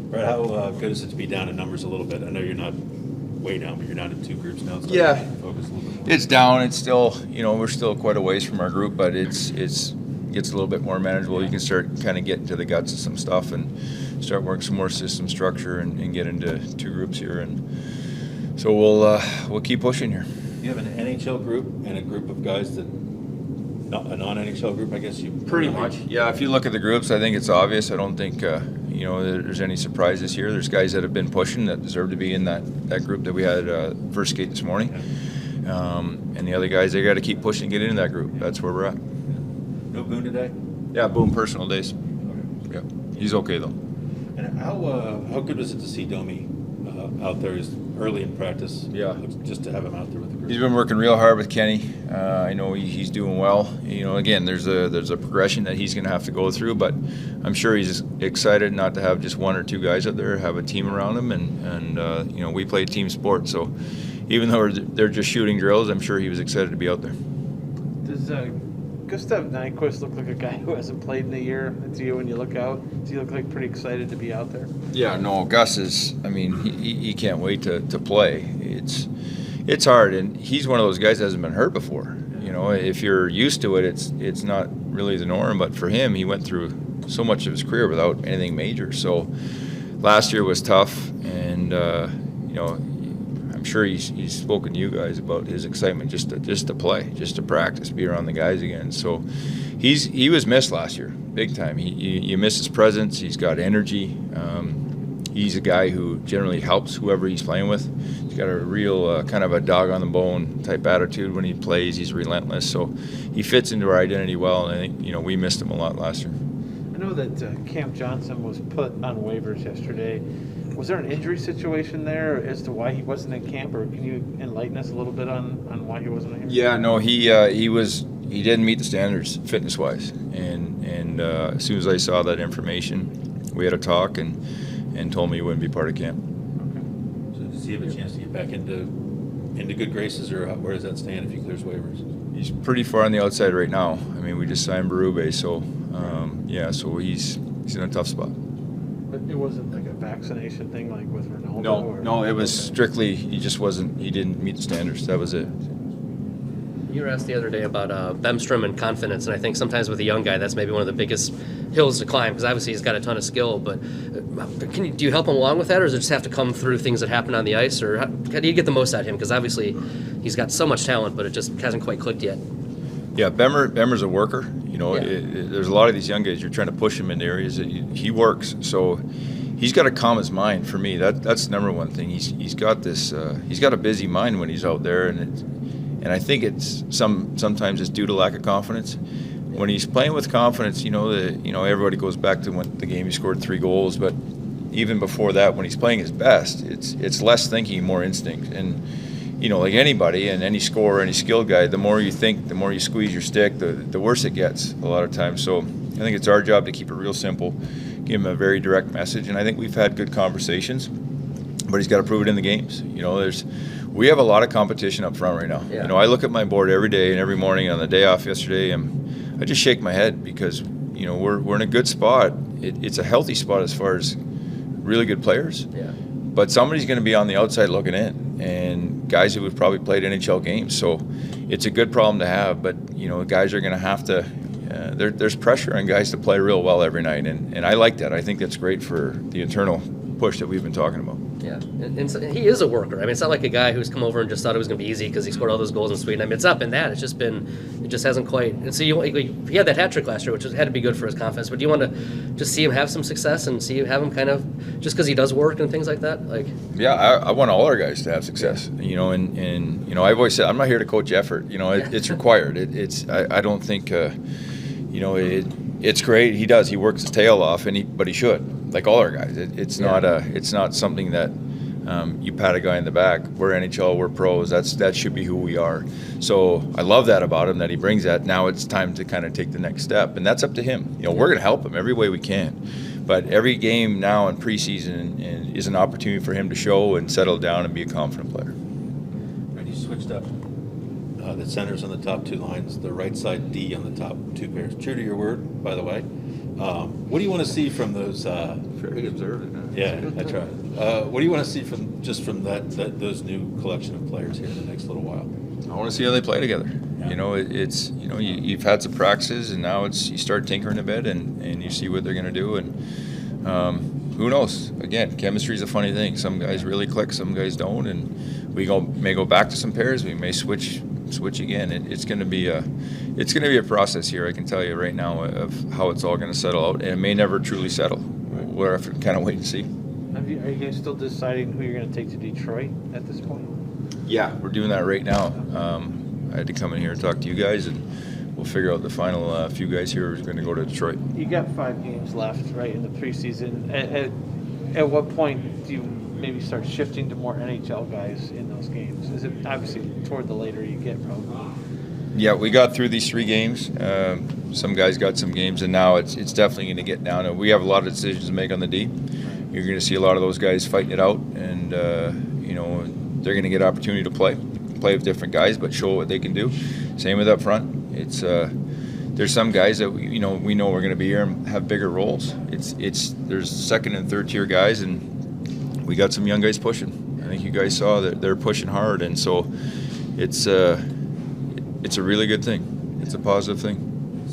Brett, how good is it to be down in numbers a little bit? I know you're not way down, but you're down in two groups now. So Yeah, focus a little bit more. it's down. It's still, we're still quite a ways from our group, but it's gets a little bit more manageable. You can start kind of getting to the guts of some stuff and start working some more system structure and get into two groups here. And so we'll keep pushing here. You have an NHL group and a group of guys that, not a non-NHL group, I guess you. Pretty much. Yeah, if you look at the groups, I think it's obvious. I don't think there's any surprises here. There's guys that have been pushing that deserve to be in that group that we had first skate this morning. And the other guys, they got to keep pushing to get into that group. That's where we're at. No Boone today? Yeah, Boone personal days. Okay. Yeah, he's okay though. And how good was it to see Domi out there? He's early in practice. Yeah. Just to have him out there with the group. He's been working real hard with Kenny. I know he's doing well. Again, there's a progression that he's going to have to go through, but I'm sure he's excited not to have just one or two guys out there, have a team around him, and we play team sport. So even though they're just shooting drills, I'm sure he was excited to be out there. Does Gustav Nyquist look like a guy who hasn't played in a year to you when you look out? Does he look like pretty excited to be out there? Yeah, no, Gus is, he can't wait to play. It's hard, and he's one of those guys that hasn't been hurt before. If you're used to it, it's not really the norm, but for him, he went through so much of his career without anything major. So last year was tough, and I'm sure he's spoken to you guys about his excitement just to play, just to practice, be around the guys again. So he was missed last year, big time. You miss his presence. He's got energy. He's a guy who generally helps whoever he's playing with. He's got a real kind of a dog on the bone type attitude when he plays. He's relentless. So he fits into our identity well, and I think we missed him a lot last year. I know that Cam Johnson was put on waivers yesterday. Was there an injury situation there as to why he wasn't in camp, or can you enlighten us a little bit on why he wasn't here? Yeah, no, he didn't meet the standards fitness-wise, and as soon as I saw that information, we had a talk and told me he wouldn't be part of camp. Okay. So does he have a chance to get back into good graces, or where does that stand if he clears waivers? He's pretty far on the outside right now. We just signed Berube, so so he's in a tough spot. But it wasn't like a vaccination thing like with Ronaldo? No, it was strictly he didn't meet the standards. That was it. You were asked the other day about Bemstrom and confidence, and I think sometimes with a young guy, that's maybe one of the biggest hills to climb, because obviously he's got a ton of skill. But do you help him along with that, or does it just have to come through things that happen on the ice, or how do you get the most out of him? Because obviously he's got so much talent, but it just hasn't quite clicked yet. Yeah, Bemmer's a worker. There's a lot of these young guys. You're trying to push him into areas that he works. So he's got to calm his mind. For me, that's the number one thing. He's got this. He's got a busy mind when he's out there, and I think it's sometimes it's due to lack of confidence. When he's playing with confidence, everybody goes back to when the game he scored 3 goals, but even before that, when he's playing his best, it's less thinking, more instinct. And like anybody and any scorer, any skilled guy, the more you think, the more you squeeze your stick, the worse it gets a lot of times. So I think it's our job to keep it real simple, give him a very direct message, and I think we've had good conversations, but he's got to prove it in the games. We have a lot of competition up front right now. Yeah. I look at my board every day and every morning. On the day off yesterday, I just shake my head because we're in a good spot. It's a healthy spot as far as really good players. Yeah. But somebody's going to be on the outside looking in, and guys who have probably played NHL games. So it's a good problem to have. But guys are going to have to. There's pressure on guys to play real well every night, and I like that. I think that's great for the internal push that we've been talking about. Yeah, and so he is a worker. It's not like a guy who's come over and just thought it was going to be easy because he scored all those goals in Sweden. It's not been that. It just hasn't quite. And so he had that hat trick last year, which had to be good for his confidence. But do you want to just see him have some success and have him kind of, just because he does work and things like that? Yeah, I want all our guys to have success. And I've always said I'm not here to coach effort. It's required. I don't think it's great. He does. He works his tail off, but he should. Like all our guys, it's not something that you pat a guy in the back. We're NHL, we're pros. That should be who we are. So I love that about him, that he brings that. Now it's time to kind of take the next step, and that's up to him. We're going to help him every way we can. But every game now in preseason is an opportunity for him to show and settle down and be a confident player. Right, you switched up the centers on the top 2 lines, the right side D on the top 2 pairs. True to your word, by the way. What do you want to see from those? Very observant. Huh? Yeah, that's right. What do you want to see from those new collection of players here in the next little while? I want to see how they play together. Yeah. You know, you've had some practices, and now you start tinkering a bit, and you see what they're going to do, and who knows? Again, chemistry is a funny thing. Some guys really click, some guys don't, and we may go back to some pairs. We may switch again. It's going to be a process here. I can tell you right now of how it's all going to settle out, and it may never truly settle. We'll have to kind of wait and see. Are you guys still deciding who you're going to take to Detroit at this point? Yeah, we're doing that right now. I had to come in here and talk to you guys, and we'll figure out the final few guys here who's going to go to Detroit. You got 5 games left, right, in the preseason. At what point do you maybe start shifting to more NHL guys in those games? Is it obviously toward the later you get, probably? Yeah, we got through these 3 games. Some guys got some games, and now it's definitely going to get down. And we have a lot of decisions to make on the D. You're going to see a lot of those guys fighting it out, and they're going to get opportunity to play with different guys, but show what they can do. Same with up front. It's there's some guys that we know we're going to be here and have bigger roles. There's second and third tier guys, and we got some young guys pushing. I think you guys saw that they're pushing hard, and so it's a really good thing. It's a positive thing.